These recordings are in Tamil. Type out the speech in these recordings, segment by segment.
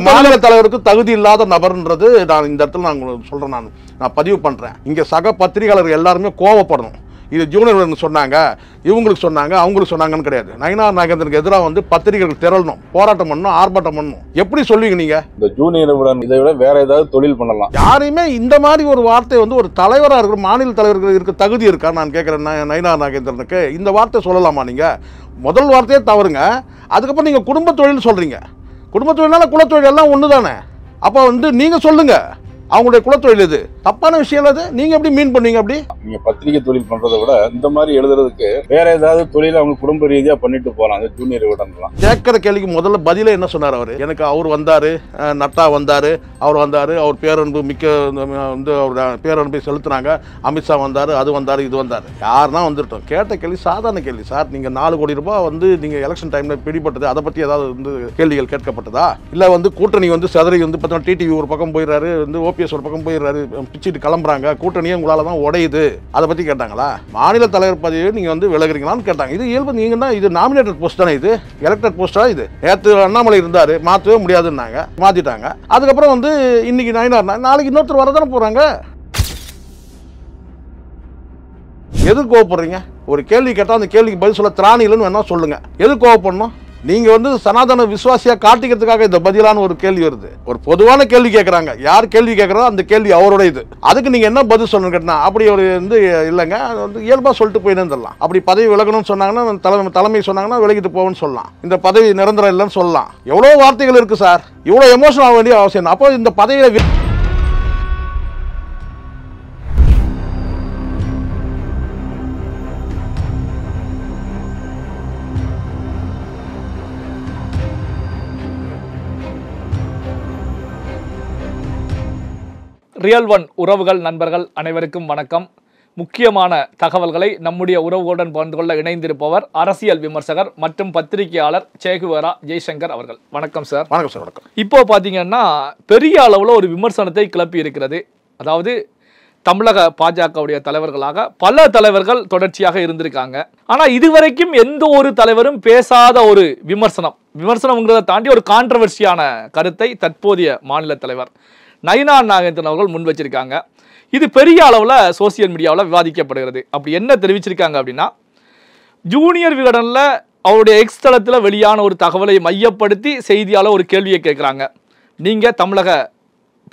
மாநில தலைவருக்கு தகுதி இல்லாத நபர்ன்றது நான் இந்த இடத்துல நான் சொல்றேன். நான் பதிவு பண்றேன். இங்க சக பத்திரிகையாளர்கள் எல்லாருமே கோவப்படணும். இது ஜூனியர் சொன்னாங்க, இவங்களுக்கு சொன்னாங்க, அவங்களுக்கு சொன்னாங்கன்னு கிடையாது. நயினார் நாகேந்திரனுக்கு எதிராக வந்து பத்திரிகைகள் திரளணும், போராட்டம் பண்ணணும், ஆர்ப்பாட்டம் பண்ணணும். எப்படி சொல்லுவீங்க நீங்க? இந்த ஜூனியர் இதை விட வேற ஏதாவது தொழில் பண்ணலாம். யாரையுமே இந்த மாதிரி ஒரு வார்த்தை வந்து ஒரு தலைவராக இருக்கிற மாநில தலைவர்கள் இருக்க தகுதி இருக்கா நான் கேட்கிறேன். நயினார் நாகேந்திரனுக்கு இந்த வார்த்தை சொல்லலாமா? நீங்க முதல் வார்த்தையே தவறுங்க. அதுக்கப்புறம் நீங்க குடும்ப தொழில் சொல்றீங்க. குடும்ப தொழில்னால குலத்தொழில் எல்லாம் ஒன்று தானே. அப்போ வந்து நீங்க சொல்லுங்க, அவங்களுடைய குலத்தொழில் இது தப்பான விஷயம் அது. நீங்க எப்படி மீன் பண்ணுவீங்க? அப்படி நீங்க பத்திரிகை தொழில் பண்றதை விட இந்த மாதிரி எழுதுறதுக்கு வேற ஏதாவது தொழில் அவங்க குடும்ப ரீதியா பண்ணிட்டு போலாம். அந்த ஜூனியர் விடலாம். கேட்கிற கேள்விக்கு முதல்ல பதில என்ன சொன்னார் அவரு? எனக்கு அவர் வந்தாரு, நட்டா வந்தாரு, அவர் பேரன்பு மிக்க வந்து அவர் பேரன்பை செலுத்தினாங்க, அமித்ஷா வந்தாரு, அது வந்தாரு, இது வந்தாரு. யாருன்னா வந்துட்டோம். கேட்ட கேள்வி சாதாரண கேள்வி. சார் நீங்க 4 கோடி ரூபாய் வந்து நீங்க எலெக்ஷன் டைம்ல பிடிப்பட்டது, அதை பத்தி ஏதாவது வந்து கேள்விகள் கேட்கப்பட்டதா? இல்ல வந்து கூட்டணி வந்து செதறி வந்து பார்த்தா டிடிவி ஒரு பக்கம் போயிடுறாரு, வந்து ஓபிஎஸ் ஒரு பக்கம் போயிடுறாரு, பிச்சுட்டு கிளம்புறாங்க, கூட்டணியே உங்களால தான் உடையுது, அதை பத்தி கேட்டாங்களா? மாநில தலைவர் பதவியை நீங்க வந்து விலகுறீங்களான்னு கேட்டாங்க. இது இயல்பு. நீங்க தான் இது நாமினேட்டட் போஸ்ட் தானே, இது எலெக்டட் போஸ்டா? இது நேற்று அண்ணாமலை இருந்தாரு, மாற்றவே முடியாதுன்னாங்க, மாத்திட்டாங்க. அதுக்கப்புறம் வந்து இன்னைக்கு நயினார், நாளைக்கு இன்னொருத்தர் வரதானே போறாங்க. எதுக்கு கோவப்படுறீங்க? ஒரு கேள்வி கேட்டா அந்த கேள்விக்கு பதில் சொல்ல திராணி இல்லைன்னு வேணா சொல்லுங்க. எதுக்கு கோவப்படணும்? நீங்க வந்து சனாதன விசுவாசியா காட்டிக்கிறதுக்காக இந்த பதிலான ஒரு கேள்வி வருது. ஒரு பொதுவான கேள்வி கேட்கறாங்க. யார் கேள்வி கேட்கறோ அந்த கேள்வி அவரோட இது. அதுக்கு நீங்க என்ன பதில் சொல்லணும் கேட்டா, அப்படி ஒரு வந்து இல்லைங்க, அது வந்து இயல்பா சொல்லிட்டு போயிடலாம். அப்படி பதவி விலகணும்னு சொன்னாங்கன்னா, தலைமை சொன்னாங்கன்னா விலகிட்டு போவோம்னு சொல்லலாம். இந்த பதவி நிரந்தரம் இல்லைன்னு சொல்லலாம். எவ்வளவு வார்த்தைகள் இருக்கு சார். இவ்வளவு எமோஷன் ஆக வேண்டிய அவசியம். அப்போ இந்த பதவியில ரியல் ஒன் உறவுகள் நண்பர்கள் அனைவருக்கும் வணக்கம். முக்கியமான தகவல்களை நம்முடைய உறவுகளுடன் பகிர்ந்து கொள்ள இணைந்திருப்பவர் அரசியல் விமர்சகர் மற்றும் பத்திரிகையாளர் சேகுவேரா ஜெய்சங்கர் அவர்கள். வணக்கம் சார். வணக்கம் சார். வணக்கம். இப்போ பார்த்தீங்கன்னா பெரிய அளவில் ஒரு விமர்சனத்தை கிளப்பி இருக்கிறது. அதாவது தமிழக பாஜகவுடைய தலைவர்களாக பல தலைவர்கள் தொடர்ச்சியாக இருந்திருக்காங்க. ஆனால் இதுவரைக்கும் எந்த ஒரு தலைவரும் பேசாத ஒரு விமர்சனம்ங்கிறத தாண்டி ஒரு கான்ட்ரவர்சியான கருத்தை தற்போதைய மாநில தலைவர் நயினார் நாகேந்திரன் அவர்கள் முன் வச்சிருக்காங்க. இது பெரிய அளவில் சோசியல் மீடியாவில் விவாதிக்கப்படுகிறது. அப்படி என்ன தெரிவிச்சிருக்காங்க அப்படின்னா, ஜூனியர் விகடனில் அவருடைய எக்ஸ் தளத்தில் வெளியான ஒரு தகவலை மையப்படுத்தி செய்தியாளர் ஒரு கேள்வியை கேட்குறாங்க. நீங்கள் தமிழக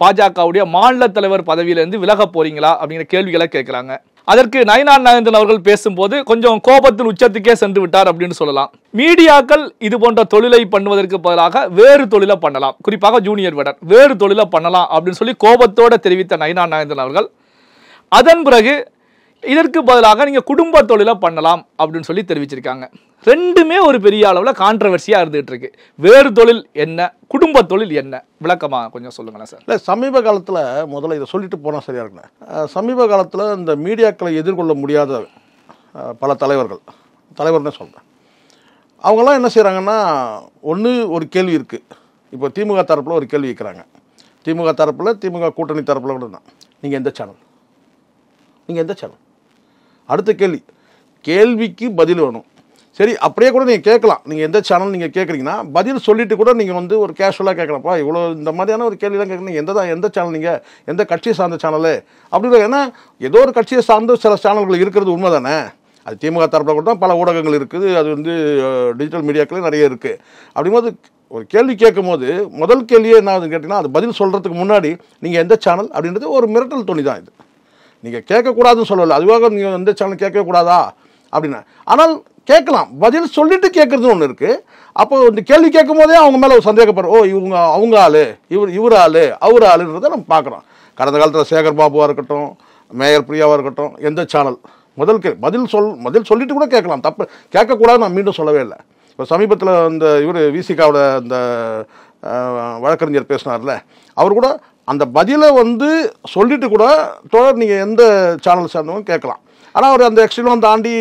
பாஜகவுடைய மாநில தலைவர் பதவியிலேருந்து விலக போறீங்களா அப்படிங்கிற கேள்விகளை கேட்குறாங்க. அதற்கு நயினார் நாகேந்திரன் அவர்கள் பேசும்போது கொஞ்சம் கோபத்தில் உச்சத்துக்கே சென்று விட்டார் அப்படின்னு சொல்லலாம். மீடியாக்கள் இது போன்ற தொழிலை பண்ணுவதற்கு பதிலாக வேறு தொழிலை பண்ணலாம், குறிப்பாக ஜூனியர் விகடன் வேறு தொழிலை பண்ணலாம் அப்படின்னு சொல்லி கோபத்தோடு தெரிவித்த நயினார் நாகேந்திரன் அவர்கள் அதன் பிறகு இதற்கு பதிலாக நீங்கள் குடும்ப தொழிலை பண்ணலாம் அப்படின்னு சொல்லி தெரிவிச்சிருக்காங்க. ரெண்டுமே ஒரு பெரிய அளவில் கான்ட்ரவர்சியாக இருந்துகிட்டு இருக்கு. வேறு தொழில் என்ன, குடும்ப தொழில் என்ன, விளக்கமாக கொஞ்சம் சொல்லுங்களேன் சார். இல்லை, சமீப காலத்தில் முதல்ல இதை சொல்லிட்டு போனால் சரியாக இருக்குண்ணே. சமீப காலத்தில் இந்த மீடியாக்களை எதிர்கொள்ள முடியாத பல தலைவர்னே சொல்கிறேன். அவங்கெல்லாம் என்ன செய்கிறாங்கன்னா, ஒன்று ஒரு கேள்வி இருக்குது. இப்போ திமுக தரப்பில் ஒரு கேள்வி வைக்கிறாங்க. திமுக தரப்பில், திமுக கூட்டணி தரப்பில் கூட தான், நீங்கள் எந்த சேனல்? அடுத்த கேள்விக்கு பதில் வேணும். சரி, அப்படியே கூட நீங்கள் கேட்கலாம். நீங்கள் எந்த சேனல் நீங்கள் கேட்குறீங்கன்னா பதில் சொல்லிட்டு கூட நீங்கள் வந்து ஒரு கேஷுவலாக கேட்கலாம்ப்பா, இவ்வளோ இந்த மாதிரியான ஒரு கேள்வி தான் கேட்குறீங்க, எந்த சேனல், நீங்கள் எந்த கட்சியை சார்ந்த சேனலு அப்படின்னு. ஏன்னா ஏதோ ஒரு கட்சியை சார்ந்து சில சேனல்கள் இருக்கிறது உண்மை தானே. அது திமுக தரப்பில் கூட தான் பல ஊடகங்கள் இருக்குது, அது வந்து டிஜிட்டல் மீடியாக்களே நிறைய இருக்குது. அப்படிங்கும்போது ஒரு கேள்வி கேட்கும் போது முதல் கேள்வியே என்ன ஆகுதுன்னு கேட்டிங்கன்னா, அது பதில் சொல்கிறதுக்கு முன்னாடி நீங்கள் எந்த சேனல் அப்படின்றது ஒரு மிரட்டல் துணி தான். இது நீங்கள் கேட்கக்கூடாதுன்னு சொல்லலை, அதுவாக நீங்கள் எந்த சேனல் கேட்கக்கூடாதா அப்படின்னா. ஆனால் கேட்கலாம், பதில் சொல்லிட்டு கேட்குறதுன்னு ஒன்று இருக்குது. அப்போ இந்த கேள்வி கேட்கும் போதே அவங்க மேலே ஒரு சந்தேகப்படுற, ஓ அவங்க ஆள், இவர் ஆள், அவர் ஆளுன்றதை நம்ம பார்க்குறோம். கடந்த காலத்தில் சேகர் பாபுவாக இருக்கட்டும், மேயர் பிரியாவாக இருக்கட்டும், எந்த சேனல் பதில் சொல்லிட்டு கூட கேட்கலாம், தப்பு கேட்கக்கூடாது நான் மீண்டும் சொல்லவே இல்லை. இப்போ சமீபத்தில் இந்த இவர் விசிகாவோட இந்த வழக்கறிஞர் பேசினார்ல, அவர் கூட அந்த பதிலை வந்து சொல்லிட்டு கூட தோழர் நீங்கள் எந்த சேனல் சார்ந்தவங்க கேட்கலாம். ஆனால் அவர் அந்த எக்ஸ்ட்ரீம் தாண்டி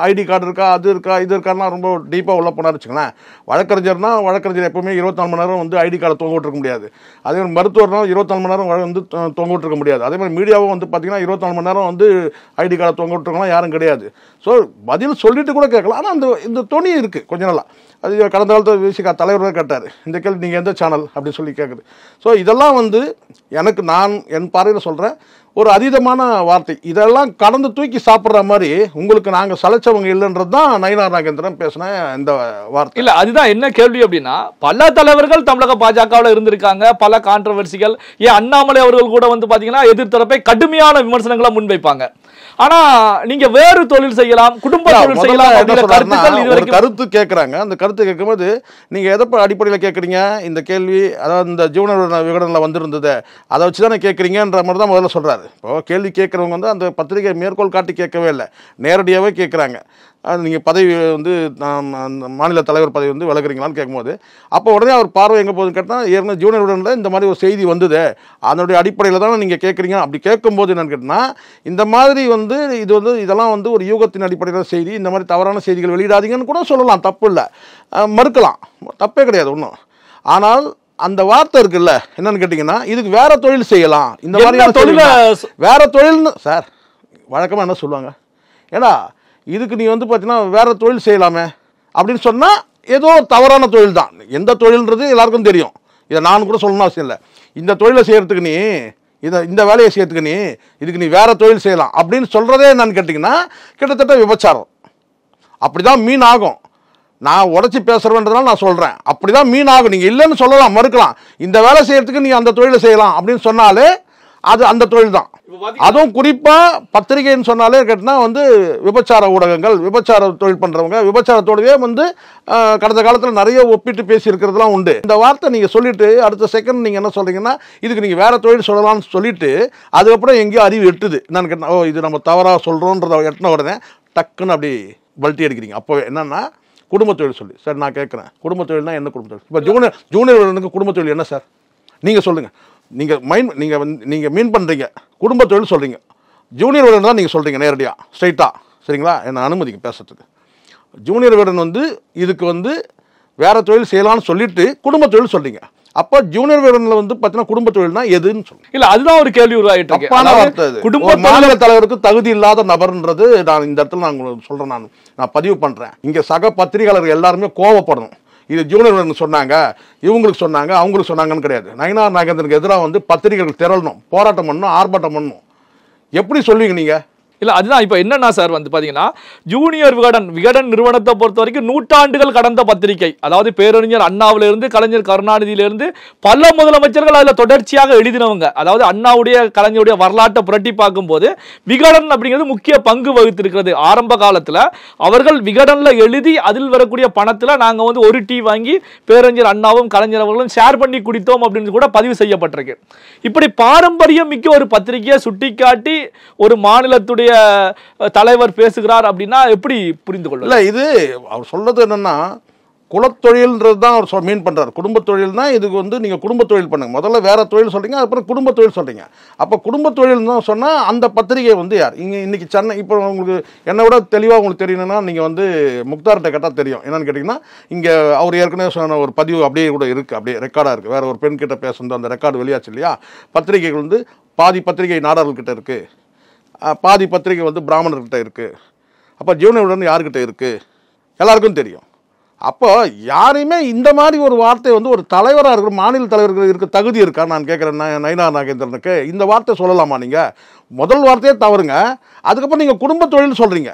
ஐடி கார்டு இருக்கா, அது இருக்கா, இது இருக்கான்னா ரொம்ப டீப்பாக உள்ள போனார் வச்சுங்களேன். வழக்கறிஞர்னா வழக்கறிஞர் எப்பவுமே 24 மணி நேரம் வந்து ஐடி கார்டை தொங்க விட்டுருக்க முடியாது. அதே மாதிரி மருத்துவர்னா 24 மணி நேரம் வந்து தொங்க விட்டுருக்க முடியாது. அதே மாதிரி மீடியாவும் வந்து பார்த்தீங்கன்னா 24 மணி நேரம் வந்து ஐடி கார்டை தொங்க விட்டுருக்கலாம் யாரும் கிடையாது. ஸோ பதில் சொல்லிட்டு கூட கேட்கலாம். ஆனால் இந்த துணி இருக்குது கொஞ்ச நாளாக. அது கடந்த காலத்தில் விசிகா தலைவராக கேட்டார், இந்த கேள்வி நீங்கள் எந்த சேனல் அப்படின்னு சொல்லி கேட்குது. ஸோ இதெல்லாம் வந்து எனக்கு நான் என் பார்வையில் சொல்கிறேன் ஒரு அதீதமான வார்த்தை. இதெல்லாம் கடந்து தூக்கி சாப்பிட்ற மாதிரி உங்களுக்கு நாங்கள் சலைச்சவங்க இல்லைன்றது தான் நயினார் நாகேந்திரன் பேசின இந்த வார்த்தை. இல்லை, அதுதான் என்ன கேள்வி அப்படின்னா, பல தலைவர்கள் தமிழக பாஜகவில் இருந்திருக்காங்க, பல கான்ட்ரவர்சிகள். ஏன் அண்ணாமலை அவர்கள் கூட வந்து பார்த்தீங்கன்னா எதிர்த்தரப்பை கடுமையான விமர்சனங்களை முன்வைப்பாங்க. ஆனா நீங்க வேறு தொழில் செய்யலாம், குடும்ப தொழில் செய்யலாம் அப்படிங்கிற கருத்துக்கள் இதுவரைக்கும் கருத்து கேட்கறாங்க. அந்த கருத்து கேட்கும்போது நீங்க எதை அடிப்படையில் கேட்குறீங்க இந்த கேள்வி? அதாவது இந்த ஜீவன விகடனில் வந்திருந்தது அதை வச்சு தானே கேட்குறீங்கன்ற மாதிரி தான் முதல்ல சொல்றாரு. இப்போ கேள்வி கேட்குறவங்க வந்து அந்த பத்திரிகை மேற்கோள் காட்டி கேட்கவே இல்லை, நேரடியாகவே கேட்குறாங்க. நீங்கள் பதவி வந்து மாநில தலைவர் பதவி வந்து விலகுறீங்களான்னு கேட்கும்போது அப்போ உடனே அவர் பார்வை எங்கே போகுதுன்னு கேட்டால் ஏற்கனவே ஜூனியர் விகடனில் இந்த மாதிரி ஒரு செய்தி வந்தது, அதனுடைய அடிப்படையில் தானே நீங்கள் கேட்குறீங்க. அப்படி கேட்கும்போது என்னன்னு கேட்டால் இந்த மாதிரி வந்து இது வந்து இதெல்லாம் வந்து ஒரு யூகத்தின் அடிப்படையில் செய்தி, இந்த மாதிரி தவறான செய்திகள் வெளியிடாதீங்கன்னு கூட சொல்லலாம், தப்பு இல்லை, மறுக்கலாம், தப்பே கிடையாது ஒன்றும். ஆனால் அந்த வார்த்தை இருக்குல்ல என்னன்னு கேட்டிங்கன்னா இதுக்கு வேற தொழில் செய்யலாம், இந்த மாதிரியான தொழில் வேற தொழில்னு சார் வழக்கமாக என்ன சொல்லுவாங்க, ஏன்னா இதுக்கு நீ வந்து பார்த்தீங்கன்னா வேற தொழில் செய்யலாமே அப்படின்னு சொன்னால் ஏதோ தவறான தொழில் தான். எந்த தொழில்ன்றது எல்லாருக்கும் தெரியும், இதை நான் கூட சொல்லணும்னு அவசியம் இல்லை. இந்த தொழிலை செய்யறதுக்கு நீ இந்த வேலையை செய்யறதுக்கு நீ இதுக்கு நீ வேற தொழில் செய்யலாம் அப்படின்னு சொல்றதே என்னன்னு கேட்டிங்கன்னா கிட்டத்தட்ட விபச்சாரம். அப்படிதான் மீன் ஆகும். நான் உடச்சி பேசுறேன்றதுனால நான் சொல்றேன், அப்படிதான் மீன் ஆகும். நீங்க இல்லைன்னு சொல்லலாம், மறுக்கலாம். இந்த வேலை செய்யறதுக்கு நீ அந்த தொழிலை செய்யலாம் அப்படின்னு சொன்னாலே அது அந்த தொழில் தான். அதுவும் குறிப்பா பத்திரிகைன்னு சொன்னாலே கேட்டா வந்து விபச்சார ஊடகங்கள், விபச்சார தொழில் பண்றவங்க, விபச்சாரத்தோடவே வந்து கடந்த காலத்தில் நிறைய ஒப்பிட்டு பேசி இருக்கிறதுலாம் உண்டு. இந்த வார்த்தை நீங்க சொல்லிட்டு அடுத்த செகண்ட் நீங்க என்ன சொல்றீங்கன்னா இதுக்கு நீங்க வேற தொழில் சொல்லலாம்னு சொல்லிட்டு அதுக்கப்புறம் எங்கேயோ அறிவு எட்டுது என்னன்னு கேட்டா, ஓ இது நம்ம தவறா சொல்றோன்றத எட்டின உடனே டக்குன்னு அப்படி பல்ட்டி அடிக்கிறீங்க. அப்போ என்னன்னா குடும்ப தொழில் சொல்லி சார் நான் கேட்குறேன், குடும்ப தொழில்னா என்ன குடும்ப தொழில்? இப்போ ஜூனியர் குடும்ப தொழில் என்ன சார் நீங்கள் சொல்லுங்கள். நீங்கள் மீன் பண்ணுறீங்க, குடும்ப தொழில் சொல்கிறீங்க, ஜூனியர் விகடன் தான் நீங்கள் சொல்கிறீங்க நேரடியாக ஸ்ட்ரைட்டாக, சரிங்களா? என்னை அனுமதிக்கு பேசுறதுக்கு. ஜூனியர் விகடன் வந்து இதுக்கு வந்து வேறு தொழில் செய்யலாம்னு சொல்லிட்டு குடும்ப தொழில் சொல்கிறீங்க. அப்போ ஜூனியர் விகடனில் வந்து பார்த்தீங்கன்னா குடும்ப தொழில்னா எதுன்னு சொல்லுங்க. இல்லை, அதுதான் ஒரு கேள்வி உருவாகிட்டு இருக்கு. தப்பான வார்த்தை அது. குடும்ப மாநில தலைவருக்கு தகுதி இல்லாத நபர்ன்றது நான் இந்த இடத்துல நான் உங்களுக்கு சொல்கிறேன், நான் பதிவு பண்ணுறேன். இங்கே சக பத்திரிகையாளர்கள் எல்லாருமே கோவப்படணும். இது ஜூனியர் சொன்னாங்க, இவங்களுக்கு சொன்னாங்க, அவங்களுக்கு சொன்னாங்கன்னு கிடையாது. நயினார் நாகேந்திரனுக்கு எதிராக வந்து பத்திரிகைகள் திரளணும், போராட்டம் பண்ணணும், ஆர்ப்பாட்டம் பண்ணணும். எப்படி சொல்லுவீங்க நீங்கள்? இல்லை, அதுதான் இப்போ என்னன்னா சார் வந்து பார்த்தீங்கன்னா ஜூனியர் விகடன் நிறுவனத்தை பொறுத்த வரைக்கும் நூற்றாண்டுகள் கடந்த பத்திரிகை. அதாவது பேரறிஞர் அண்ணாவிலிருந்து கலைஞர் கருணாநிதியிலிருந்து பல முதலமைச்சர்கள் அதில் தொடர்ச்சியாக எழுதினவங்க. அதாவது அண்ணாவுடைய கலைஞருடைய வரலாற்றை புரட்டி பார்க்கும்போது விகடன் அப்படிங்கிறது முக்கிய பங்கு வகித்திருக்கிறது. ஆரம்ப காலத்தில் அவர்கள் விகடனில் எழுதி அதில் வரக்கூடிய பணத்தில் நாங்கள் வந்து ஒரு டீ வாங்கி பேரறிஞர் அண்ணாவும் கலைஞர் அவர்களும் ஷேர் பண்ணி குடித்தோம் அப்படின்னு கூட பதிவு செய்யப்பட்டிருக்கு. இப்படி பாரம்பரியம் மிக்க ஒரு பத்திரிகையை சுட்டிக்காட்டி ஒரு மாநிலத்துடைய தலைவர் பேசுகிறார் அப்படின்னா எப்படி புரிந்து கொள்ள? இல்லை, இது அவர் சொல்றது என்னன்னா குலத்தொழில்ன்றது தான் அவர் மீன் பண்றாரு. குடும்ப தொழில்னா இதுக்கு வந்து நீங்க குடும்ப தொழில் பண்ணுங்க, முதல்ல வேற தொழில் சொல்றீங்க, அப்புறம் குடும்ப தொழில் சொல்றீங்க. அப்போ குடும்ப தொழில் தான் சொன்னா அந்த பத்திரிகை வந்து யார்? இன்னைக்கு சென்னை, இப்போ உங்களுக்கு என்னை விட தெளிவாக உங்களுக்கு தெரியணும்னா நீங்க வந்து முக்தார்கிட்ட கேட்டால் தெரியும். என்னன்னு கேட்டீங்கன்னா இங்க அவர் ஏற்கனவே சொன்ன ஒரு பதிவு அப்படியே கூட இருக்கு, அப்படியே ரெக்கார்டா இருக்கு. வேற ஒரு பெண் கிட்ட பேசுறது அந்த ரெக்கார்டு வெளியாச்சு இல்லையா? பத்திரிகைகள் வந்து பாதி பத்திரிகை நாடார்கள்கிட்ட இருக்கு, பாதி பத்திரிகை வந்து பிராமணர்கிட்ட இருக்குது. அப்போ ஜீவன விகடன் யார்கிட்ட இருக்குது எல்லாருக்கும் தெரியும். அப்போ யாரையுமே இந்த மாதிரி ஒரு வார்த்தை வந்து ஒரு தலைவராக இருக்கிற மாநில தலைவர்கள் இருக்க தகுதி இருக்கா நான் கேட்குறேன். நயினார் நாகேந்திரனுக்கு இந்த வார்த்தை சொல்லலாமா? நீங்கள் முதல் வார்த்தையே தவறுங்க. அதுக்கப்புறம் நீங்கள் குடும்ப தொழில் சொல்கிறீங்க.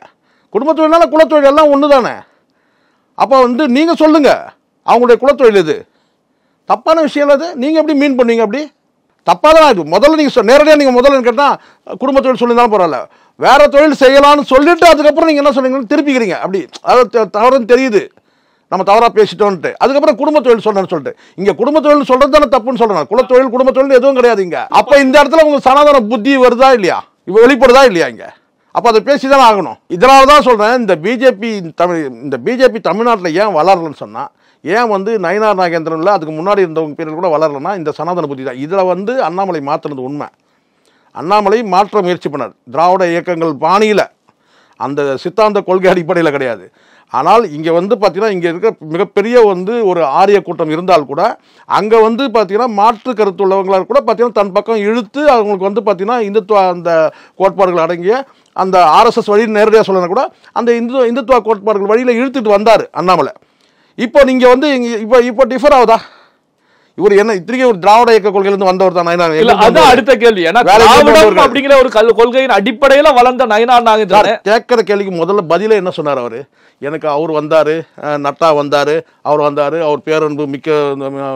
குடும்ப தொழில்னால குலத்தொழில் எல்லாம் ஒன்று தானே. அப்போ வந்து நீங்கள் சொல்லுங்கள் அவங்களுடைய குலத்தொழில் இது தப்பான விஷயம். அது நீங்கள் எப்படி மீன் பண்ணுவீங்க? அப்படி தப்பாக தான் இருக்குது. முதல்ல நீங்கள் நேரடியாக நீங்கள் முதல்ல கேட்டால் குடும்ப தொழில் சொல்லியிருந்தாலும் பரவாயில்ல, வேற தொழில் செய்யலாம்னு சொல்லிட்டு அதுக்கப்புறம் நீங்கள் என்ன சொன்னீங்கன்னு திருப்பிக்கிறீங்க. அப்படி அதாவது தவறுன்னு தெரியுது, நம்ம தவறாக பேசிட்டோன்ட்டு. அதுக்கப்புறம் குடும்ப தொழில் சொல்றேன்னு சொல்லிட்டு இங்கே குடும்ப தொழில் சொல்றது தானே தப்புன்னு சொல்கிறேன். குலத்தொழில் குடும்ப தொழில் எதுவும் கிடையாது இங்கே. அப்போ இந்த இடத்துல உங்களுக்கு சனாதன புத்தி வருதா இல்லையா, இப்போ வெளிப்படுதா இல்லையா இங்கே? அப்போ அதை பேசி தானே ஆகணும். இதனால தான் சொல்கிறேன் இந்த பிஜேபி தமிழ்நாட்டில் ஏன் வளரலன்னு சொன்னால், ஏன் வந்து நயினார் நாகேந்திரனில் அதுக்கு முன்னாடி இருந்தவங்க பேரில் கூட வளரலன்னா இந்த சனாதன புத்தி தான். இதில் வந்து அண்ணாமலை மாற்றினது உண்மை. அண்ணாமலை மாற்ற முயற்சி பண்ணார். திராவிட இயக்கங்கள் பாணியில் அந்த சித்தாந்த கொள்கை அடிப்படையில் கிடையாது. ஆனால் இங்கே வந்து பார்த்தீங்கன்னா இங்கே இருக்க மிகப்பெரிய வந்து ஒரு ஆரிய கூட்டம் இருந்தால் கூட அங்கே வந்து பார்த்தீங்கன்னா மாற்று கருத்து உள்ளவங்களால் கூட பார்த்தீங்கன்னா தன் பக்கம் இழுத்து அவங்களுக்கு வந்து பார்த்தீங்கன்னா இந்துத்துவ அந்த கோட்பாடுகள் அடங்கிய அந்த ஆர்எஸ்எஸ் வழி நேரடியாக சொல்லணும் கூட அந்த இந்துத்துவ கோட்பாடுகள் வழியில் இழுத்துட்டு வந்தார் அண்ணாமலை. இப்போ நீங்கள் வந்து இப்போ டிஃபர் ஆகுதா? இவர் என்ன இத்தனைக்கும் ஒரு திராவிட இயக்க கொள்கையிலிருந்து வந்தவர் தான் நயினார். அதான் அடுத்த கேள்வி. ஏன்னா திராவிடம் அப்படிங்கிற ஒரு கொள்கையின் அடிப்படையில வளர்ந்த நயினார் நாகேந்திரன் கேட்கிற கேள்விக்கு முதல்ல பதில என்ன சொன்னார் அவரு? எனக்கு அவர் வந்தாரு, நட்டா வந்தாரு, அவர் பேரன்பு மிக்க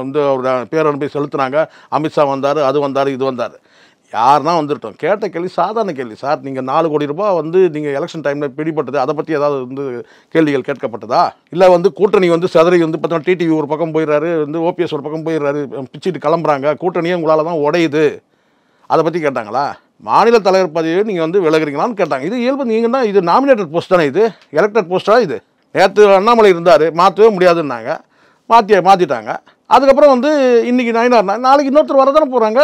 வந்து அவர் பேரன்பை செலுத்தினாங்க, அமித்ஷா வந்தாரு, அது வந்தாரு, இது வந்தாரு. யாருன்னா வந்துட்டோம். கேட்ட கேள்வி சாதாரண கேள்வி. சார் நீங்கள் 4 கோடி ரூபாய் வந்து நீங்கள் எலெக்ஷன் டைமில் பிடிப்பட்டது, அதை பற்றி ஏதாவது வந்து கேள்விகள் கேட்கப்பட்டதா? இல்லை வந்து கூட்டணி வந்து சிதறி வந்து பார்த்தோன்னா டிடிவி ஒரு பக்கம் போயிடுறாரு, வந்து ஓபிஎஸ் ஒரு பக்கம் போயிடுறாரு, பிச்சுட்டு கிளம்புறாங்க, கூட்டணியே உங்களால் தான் உடையுது, அதை பற்றி கேட்டாங்களா? மாநில தலைவர் பதவியை நீங்கள் வந்து விலகுறீங்களான்னு கேட்டாங்க. இது இயல்பு. நீங்கள் தான் இது நாமினேட்டட் போஸ்ட் தானே, இது எலெக்டட் போஸ்ட்டாக? இது நேற்று அண்ணாமலை இருந்தார், மாற்றவே முடியாதுன்னாங்க, மாற்றிட்டாங்க. அதுக்கப்புறம் வந்து இன்னைக்கு நயினார், நாளைக்கு இன்னொருத்தர் வரதானே போகிறாங்க.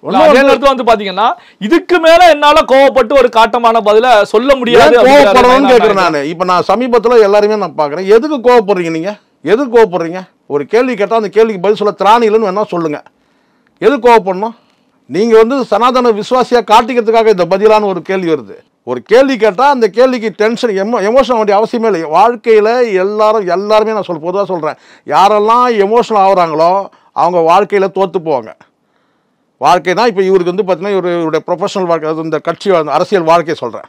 வந்து பாத்தீங்கன்னா இதுக்கு மேல என்னால கோவப்பட்டு ஒரு காட்டமான பதில சொல்ல முடியாது. கோவப்படணும்னு கேட்கிறேன் நான். இப்ப நான் சமீபத்துல எல்லாருமே நான் பாக்குறேன். எதுக்கு கோவப்படுறீங்க நீங்க? எதுக்கு கோவப்படுறீங்க? ஒரு கேள்வி கேட்டா அந்த கேள்விக்கு பதில் சொல்ல திராணி இல்லைன்னு வேணா சொல்லுங்க. எதுக்கு கோவப்படணும்? நீங்க வந்து சனாதன விசுவாசியா காட்டிக்கிறதுக்காக இந்த பதிலான ஒரு கேள்வி வருது. ஒரு கேள்வி கேட்டால் அந்த கேள்விக்கு டென்ஷன் எமோஷன் வேண்டிய அவசியமே இல்லை. வாழ்க்கையில் எல்லாருமே நான் பொதுவாக சொல்கிறேன், யாரெல்லாம் எமோஷனல் ஆகுறாங்களோ அவங்க வாழ்க்கையில் தோற்று போவாங்க. வாழ்க்கைனா இப்போ இவருக்கு வந்து பார்த்தீங்கன்னா இவருடைய ப்ரொஃபஷனல் வாழ்க்கை, அது இந்த கட்சி அரசியல் வாழ்க்கையை சொல்கிறேன்,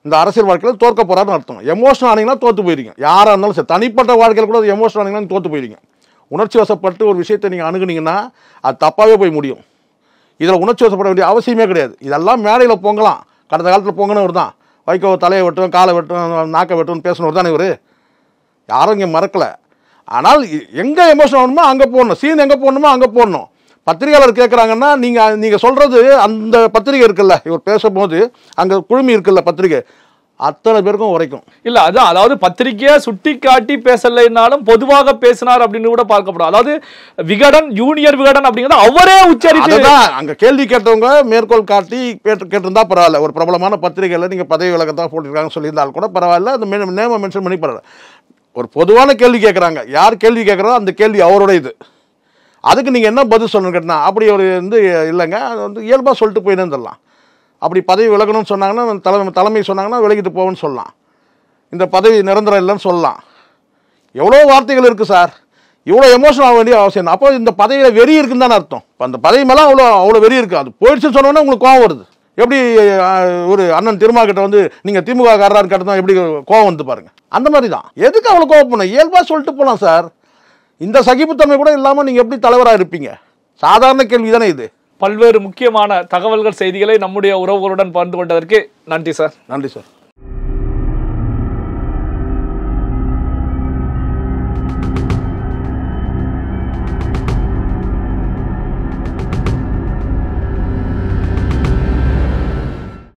இந்த அரசியல் வாழ்க்கையில் தோற்க போகிறாருன்னு அர்த்தம். எமோஷனல் ஆனீங்கன்னா தோற்று போயிருங்க. யாராக இருந்தாலும் சரி, தனிப்பட்ட வாழ்க்கையில் கூட எமோஷனல் ஆனீங்கன்னா தோற்று போயிருங்க. உணர்ச்சி வசப்பட்டு ஒரு விஷயத்தை நீங்கள் அணுகுனீங்கன்னா அது தப்பாகவே போய் முடியும். இதில் உணர்ச்சி வசப்பட வேண்டிய அவசியமே கிடையாது. இதெல்லாம் மேடையில் பொங்கலாம். கடந்த காலத்தில் பொங்கினவர் தான். வைகோ தலையை வெட்டுவேன், காலை வெட்டுவேன், நாக்கை வெட்டுவேன்னு பேசினவர் தானே இவர். யாரும் இங்கே மறக்கலை. ஆனால் எங்கே எமோஷன் ஆகணுமோ அங்கே போடணும், சீன் எங்கே போடணுமோ அங்கே போடணும். பத்திரிகையாளர் கேட்குறாங்கன்னா நீங்கள் சொல்கிறது அந்த பத்திரிகை இருக்குல்ல, இவர் பேசும்போது அங்கே குழுமி இருக்குல்ல பத்திரிகை, அத்தனை பேருக்கும் உரைக்கும். இல்ல அதான், அதாவது பத்திரிகையை சுட்டி காட்டி பேசலைன்னாலும் பொதுவாக பேசினார் அப்படின்னு கூட பார்க்கப்படும். அதாவது விகடன், யூனியர் விகடன் அப்படிங்கிறது அவரே உச்சரித்து அங்க கேள்வி கேட்டவங்க மேற்கோள் காட்டி கேட்டிருந்தா பரவாயில்ல. ஒரு பிரபலமான பத்திரிகையில் நீங்க பதவி விலகத்தான் போட்டிருக்காங்கன்னு சொல்லியிருந்தாலும் கூட பரவாயில்ல, அந்த நேம மென்ஷன் பண்ணி பரவாயில்ல. ஒரு பொதுவான கேள்வி கேட்குறாங்க, யார் கேள்வி கேட்குறோ அந்த கேள்வி அவரோட இது. அதுக்கு நீங்கள் என்ன பதில் சொல்லணும்னு கேட்டா அப்படி ஒரு வந்து இல்லைங்க, அது வந்து இயல்பாக சொல்லிட்டு போயின்னு தரலாம். அப்படி பதவி விலகணும்னு சொன்னாங்கன்னா தலைமை சொன்னாங்கன்னா விலகிட்டு போவோன்னு சொல்லலாம். இந்த பதவி நிரந்தரம் இல்லைன்னு சொல்லலாம். எவ்வளோ வார்த்தைகள் இருக்குது சார். இவ்வளோ எமோஷன் ஆக வேண்டிய அவசியம். அப்போ இந்த பதவியில் வெறி இருக்குன்னு தானே அர்த்தம். இப்போ அந்த பதவி மேலே அவ்வளோ வெறி இருக்குது. அது போயிடுச்சுன்னு சொன்னோன்னே உங்களுக்கு கோவம் வருது. எப்படி ஒரு அண்ணன் திருமா கிட்ட வந்து நீங்கள் திமுக காரரான்னு கேட்டதான் எப்படி கோவம் வந்து பாருங்க. அந்த மாதிரி தான். எதுக்கு அவ்வளோ கோவம் பண்ண? இயல்பாக சொல்லிட்டு போகலாம் சார். இந்த சகிப்புத்தன்மை கூட இல்லாமல் நீங்கள் எப்படி தலைவராக இருப்பீங்க? சாதாரண கேள்வி தானே இது. பல்வேறு முக்கியமான தகவல்கள், செய்திகளை நம்முடைய உறவுகளுடன் பகிர்ந்து கொண்டதற்கு நன்றி சார். நன்றி சார்.